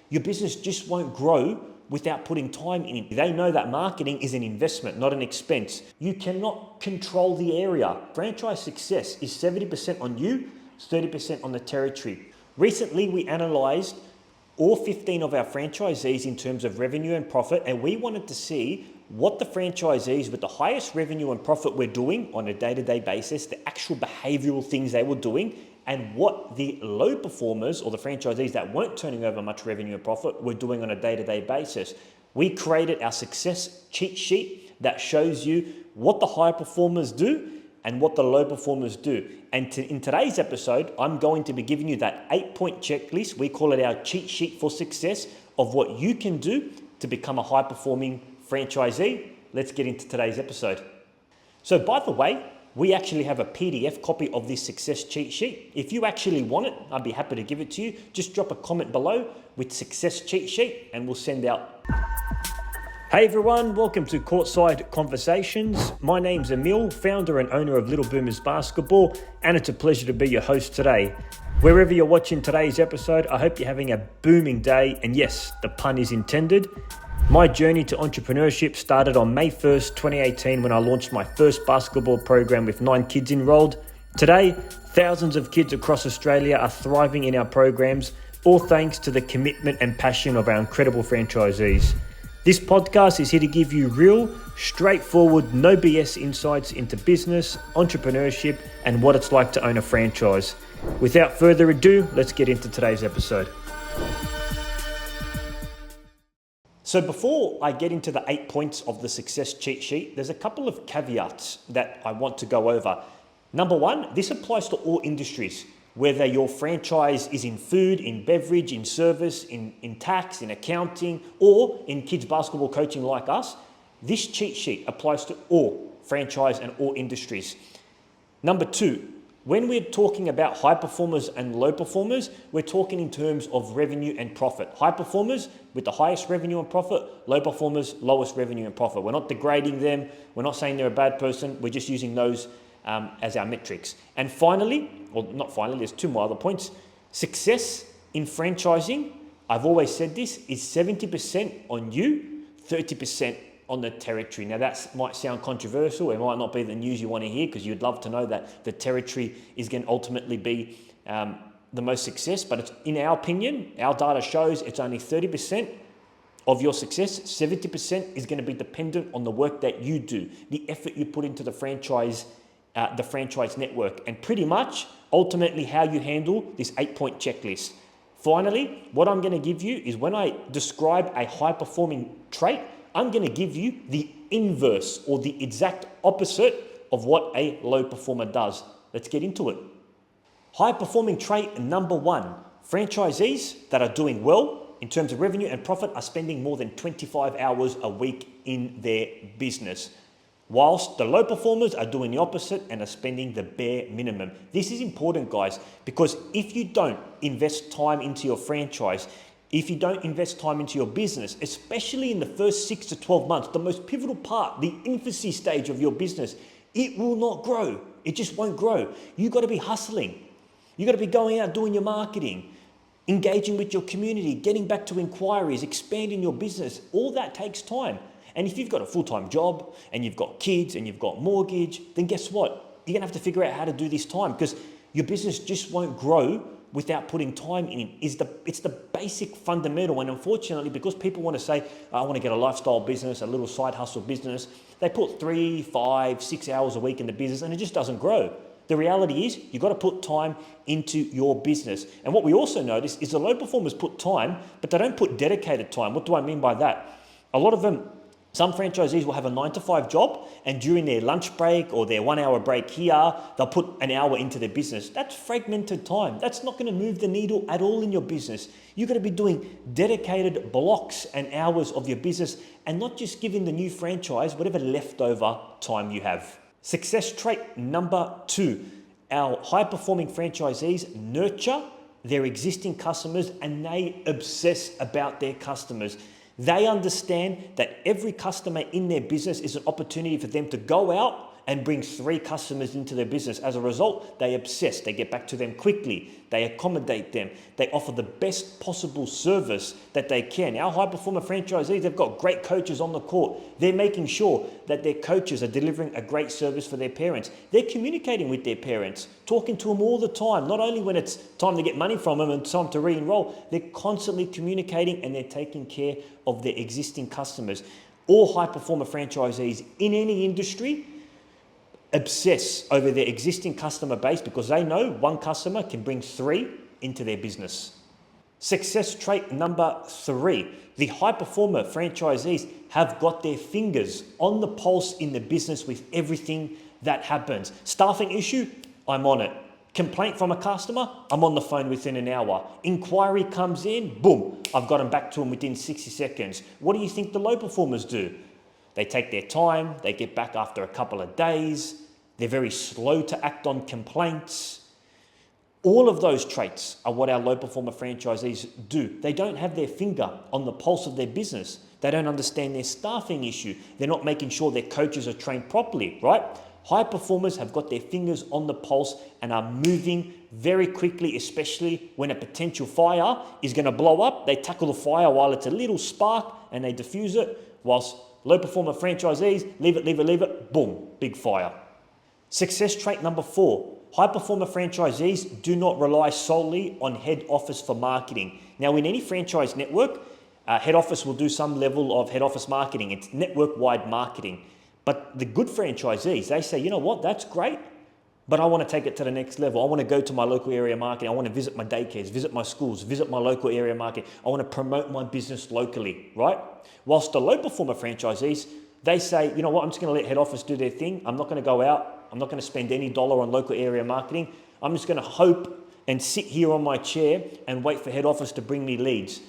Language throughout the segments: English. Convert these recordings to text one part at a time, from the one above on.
Your business just won't grow without putting time in it. They know that marketing is an investment, not an expense. You cannot control the area. Franchise success is 70% on you, 30% on the territory. Recently, we analyzed all 15 of our franchisees in terms of revenue and profit, and we wanted to see what the franchisees with the highest revenue and profit were doing on a day-to-day basis, the actual behavioral things they were doing, and what the low performers or the franchisees that weren't turning over much revenue and profit were doing on a day-to-day basis. We created our success cheat sheet that shows you what the high performers do and what the low performers do. And in today's episode, I'm going to be giving you that 8-point checklist. We call it our cheat sheet for success of what you can do to become a high-performing franchisee. Let's get into today's episode. So by the way, we actually have a PDF copy of this success cheat sheet. If you actually want it, I'd be happy to give it to you. Just drop a comment below with success cheat sheet and we'll send out. Hey everyone, welcome to Courtside Conversations. My name's Emile, founder and owner of Little Boomers Basketball, and it's a pleasure to be your host today. Wherever you're watching today's episode, I hope you're having a booming day, and yes, the pun is intended. My journey to entrepreneurship started on May 1st, 2018 when I launched my first basketball program with 9 kids enrolled. Today, thousands of kids across Australia are thriving in our programs, all thanks to the commitment and passion of our incredible franchisees. This podcast is here to give you real, straightforward, no BS insights into business, entrepreneurship, and what it's like to own a franchise. Without further ado, let's get into today's episode. So before I get into the 8 points of the success cheat sheet, there's a couple of caveats that I want to go over. Number one, this applies to all industries. Whether your franchise is in food, in beverage, in service, in tax, in accounting, or in kids basketball coaching like us, this cheat sheet applies to all franchise and all industries. Number two, when we're talking about high performers and low performers, we're talking in terms of revenue and profit. High performers with the highest revenue and profit, low performers, lowest revenue and profit. We're not degrading them. We're not saying they're a bad person. We're just using those as our metrics. And finally, or not finally, there's 2 more other points. Success in franchising, I've always said this, is 70% on you, 30% on the territory. Now that might sound controversial. It might not be the news you want to hear because you'd love to know that the territory is going to ultimately be the most success. But it's, in our opinion, our data shows it's only 30% of your success. 70% is going to be dependent on the work that you do, the effort you put into the franchise network, and pretty much ultimately how you handle this 8-point checklist. Finally, what I'm going to give you is when I describe a high-performing trait, I'm going to give you the inverse or the exact opposite of what a low performer does. Let's get into it. High-performing trait number 1, franchisees that are doing well in terms of revenue and profit are spending more than 25 hours a week in their business, whilst the low performers are doing the opposite and are spending the bare minimum. This is important, guys, because if you don't invest time into your franchise, if you don't invest time into your business, especially in the first 6 to 12 months, the most pivotal part, the infancy stage of your business, it will not grow. It just won't grow. You got to be hustling. You got to be going out doing your marketing, engaging with your community, getting back to inquiries, expanding your business. All that takes time. And if you've got a full-time job and you've got kids and you've got mortgage, then guess what? You're going to have to figure out how to do this time because your business just won't grow without putting time in. It's the basic fundamental. And unfortunately, because people want to say, I want to get a lifestyle business, a little side hustle business, they put 3, 5, 6 hours a week in the business and it just doesn't grow. The reality is you've got to put time into your business. And what we also notice is the low performers put time, but they don't put dedicated time. What do I mean by that? A lot of them, some franchisees will have a 9-to-5 job and during their lunch break or their 1 hour break here, they'll put an hour into their business. That's fragmented time. That's not going to move the needle at all in your business. You're going to be doing dedicated blocks and hours of your business and not just giving the new franchise whatever leftover time you have. Success trait number 2, our high-performing franchisees nurture their existing customers and they obsess about their customers. They understand that every customer in their business is an opportunity for them to go out and bring 3 customers into their business. As a result, they obsess, they get back to them quickly, they accommodate them, they offer the best possible service that they can. Our high performer franchisees, they've got great coaches on the court. They're making sure that their coaches are delivering a great service for their parents. They're communicating with their parents, talking to them all the time, not only when it's time to get money from them and time to re-enroll, they're constantly communicating and they're taking care of their existing customers. All high performer franchisees in any industry obsess over their existing customer base because they know one customer can bring 3 into their business. Success trait number 3, the high performer franchisees have got their fingers on the pulse in the business with everything that happens. Staffing issue, I'm on it. Complaint from a customer, I'm on the phone within an hour. Inquiry comes in, boom, I've got them back to them within 60 seconds. What do you think the low performers do? They take their time, they get back after a couple of days, they're very slow to act on complaints. All of those traits are what our low performer franchisees do. They don't have their finger on the pulse of their business. They don't understand their staffing issue. They're not making sure their coaches are trained properly, right? High performers have got their fingers on the pulse and are moving very quickly, especially when a potential fire is going to blow up. They tackle the fire while it's a little spark and they diffuse it, whilst low performer franchisees, leave it, boom, big fire. Success trait number 4, high performer franchisees do not rely solely on head office for marketing. Now, in any franchise network, head office will do some level of head office marketing. It's network-wide marketing. But the good franchisees, they say, you know what, that's great, but I want to take it to the next level. I want to go to my local area marketing. I want to visit my daycares, visit my schools, visit my local area market. I want to promote my business locally, right? Whilst the low performer franchisees, they say, you know what, I'm just going to let head office do their thing. I'm not going to go out. I'm not going to spend any dollar on local area marketing. I'm just going to hope and sit here on my chair and wait for head office to bring me leads.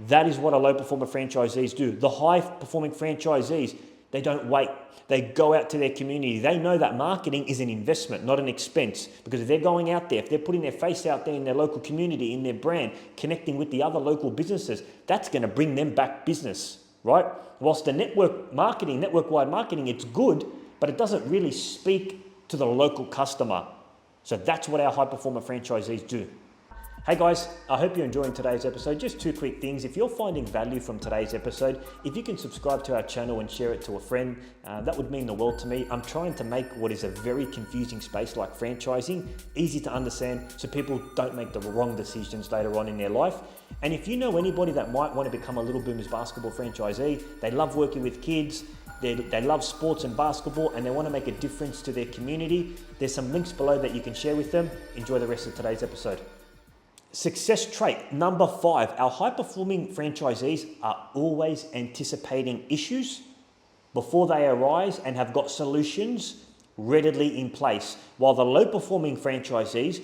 That is what a low performer franchisees do. The high performing franchisees, they don't wait. They go out to their community. They know that marketing is an investment, not an expense. Because if they're going out there, if they're putting their face out there in their local community, in their brand, connecting with the other local businesses, that's going to bring them back business, right? Whilst the network marketing, network-wide marketing, it's good, but it doesn't really speak to the local customer. So that's what our high performer franchisees do. Hey guys, I hope you're enjoying today's episode. Just 2 quick things. If you're finding value from today's episode, if you can subscribe to our channel and share it to a friend, that would mean the world to me. I'm trying to make what is a very confusing space like franchising easy to understand so people don't make the wrong decisions later on in their life. And if you know anybody that might want to become a Little Boomers basketball franchisee, they love working with kids, they love sports and basketball, and they want to make a difference to their community, there's some links below that you can share with them. Enjoy the rest of today's episode. Success trait number 5, our high-performing franchisees are always anticipating issues before they arise and have got solutions readily in place. While the low-performing franchisees,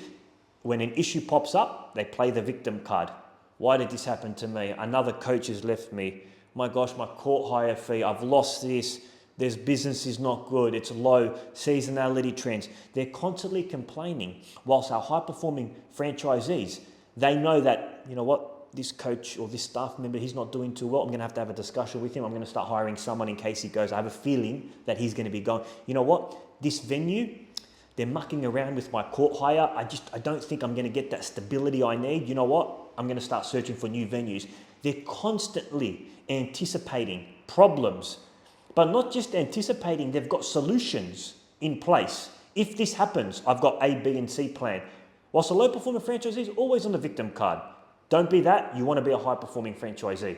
when an issue pops up, they play the victim card. Why did this happen to me? Another coach has left me. My gosh, my court hire fee, I've lost this. This business is not good, it's low, seasonality trends. They're constantly complaining, whilst our high-performing franchisees, they know that, you know what, this coach or this staff member, he's not doing too well. I'm going to have a discussion with him. I'm going to start hiring someone in case he goes. I have a feeling that he's going to be going. You know what, this venue, they're mucking around with my court hire. I don't think I'm going to get that stability I need. You know what, I'm going to start searching for new venues. They're constantly anticipating problems, but not just anticipating, they've got solutions in place. If this happens, I've got A, B, and C plan. Whilst a low performing franchisee is always on the victim card. Don't be that, you want to be a high performing franchisee.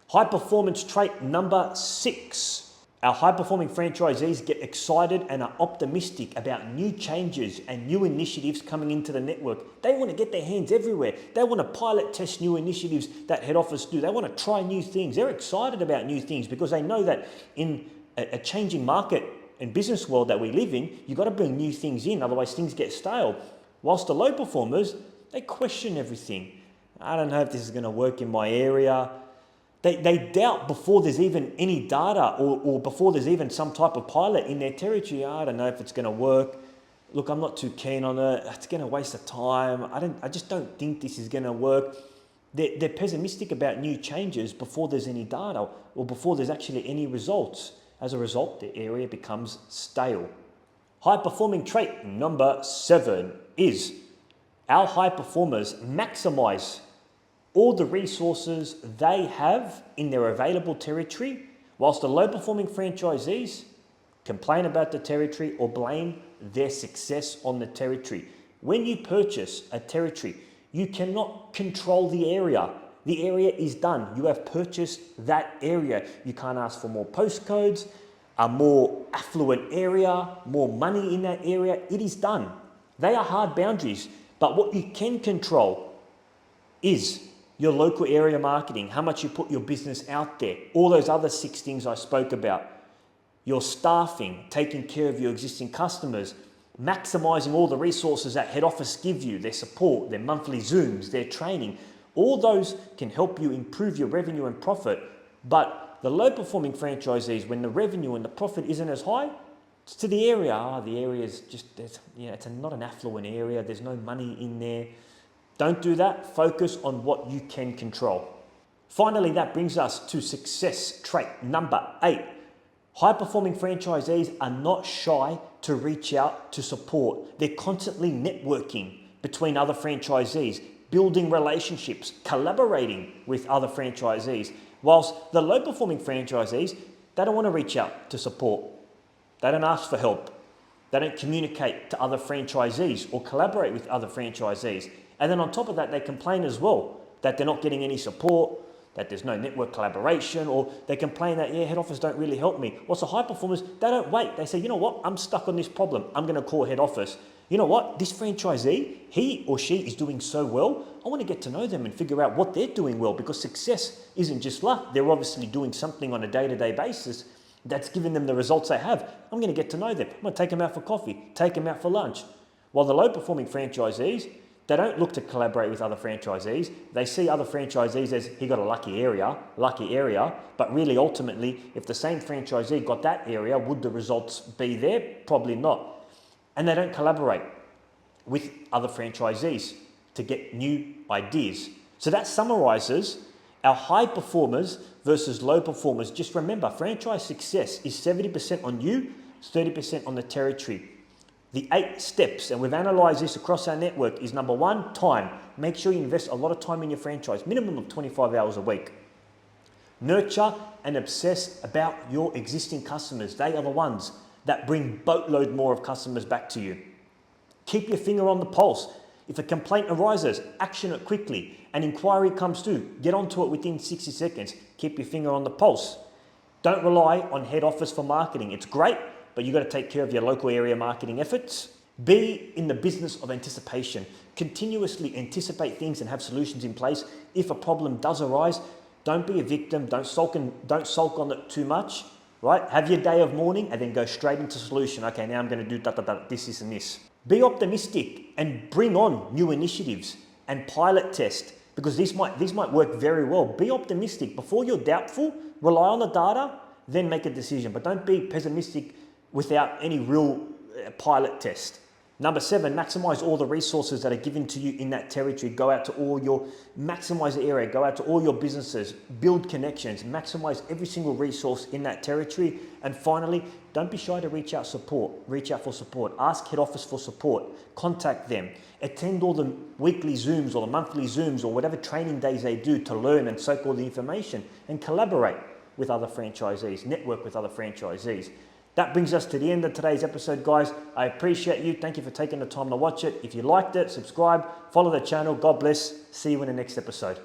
High performance trait number 6. Our high performing franchisees get excited and are optimistic about new changes and new initiatives coming into the network. They want to get their hands everywhere. They want to pilot test new initiatives that head office do. They want to try new things. They're excited about new things because they know that in a changing market and business world that we live in, you've got to bring new things in, otherwise things get stale. Whilst the low performers, they question everything. I don't know if this is going to work in my area. They doubt before there's even any data or before there's even some type of pilot in their territory. I don't know if it's going to work. Look, I'm not too keen on it. It's going to waste of time. I just don't think this is going to work. They're pessimistic about new changes before there's any data or before there's actually any results. As a result, the area becomes stale. High performing trait number 7 is our high performers maximize all the resources they have in their available territory, whilst the low performing franchisees complain about the territory or blame their success on the territory. When you purchase a territory, you cannot control the area. The area is done. You have purchased that area. You can't ask for more postcodes, a more affluent area, more money in that area. It is done. They are hard boundaries. But what you can control is your local area marketing, how much you put your business out there, all those other 6 things I spoke about, your staffing, taking care of your existing customers, maximizing all the resources that head office give you, their support, their monthly Zooms, their training. All those can help you improve your revenue and profit. But the low performing franchisees, when the revenue and the profit isn't as high, it's to the area. The area is just, it's not an affluent area. There's no money in there. Don't do that. Focus on what you can control. Finally, that brings us to success trait number 8. High-performing franchisees are not shy to reach out to support. They're constantly networking between other franchisees, building relationships, collaborating with other franchisees. Whilst the low-performing franchisees, they don't want to reach out to support. They don't ask for help. They don't communicate to other franchisees or collaborate with other franchisees. And then on top of that, they complain as well that they're not getting any support, that there's no network collaboration, or they complain that, head office don't really help me. What's the high performers? They don't wait. They say, you know what? I'm stuck on this problem. I'm going to call head office. You know what? This franchisee, he or she is doing so well. I want to get to know them and figure out what they're doing well, because success isn't just luck. They're obviously doing something on a day-to-day basis that's giving them the results they have. I'm going to get to know them. I'm going to take them out for coffee, take them out for lunch. While the low-performing franchisees, they don't look to collaborate with other franchisees. They see other franchisees as, he got a lucky area, but really ultimately, if the same franchisee got that area, would the results be there? Probably not. And they don't collaborate with other franchisees to get new ideas. So that summarizes our high performers versus low performers. Just remember, franchise success is 70% on you, 30% on the territory. The 8 steps, and we've analyzed this across our network, is number 1, time. Make sure you invest a lot of time in your franchise, minimum of 25 hours a week. Nurture and obsess about your existing customers. They are the ones that bring boatload more of customers back to you. Keep your finger on the pulse. If a complaint arises, action it quickly. An inquiry comes through, get onto it within 60 seconds. Keep your finger on the pulse. Don't rely on head office for marketing. It's great, but you've got to take care of your local area marketing efforts. Be in the business of anticipation. Continuously anticipate things and have solutions in place. If a problem does arise, don't be a victim. Don't sulk on it too much, right? Have your day of mourning and then go straight into solution. Okay, now I'm going to do this, and this. Be optimistic and bring on new initiatives and pilot test, because these might work very well. Be optimistic. Before you're doubtful, rely on the data, then make a decision. But don't be pessimistic without any real pilot test. Number 7, maximize all the resources that are given to you in that territory. Maximize the area, go out to all your businesses, build connections, maximize every single resource in that territory. And finally, don't be shy to reach out for support. Ask head office for support, contact them, attend all the weekly Zooms or the monthly Zooms or whatever training days they do to learn and soak all the information, and collaborate with other franchisees, network with other franchisees. That brings us to the end of today's episode, guys. I appreciate you. Thank you for taking the time to watch it. If you liked it, subscribe, follow the channel. God bless. See you in the next episode.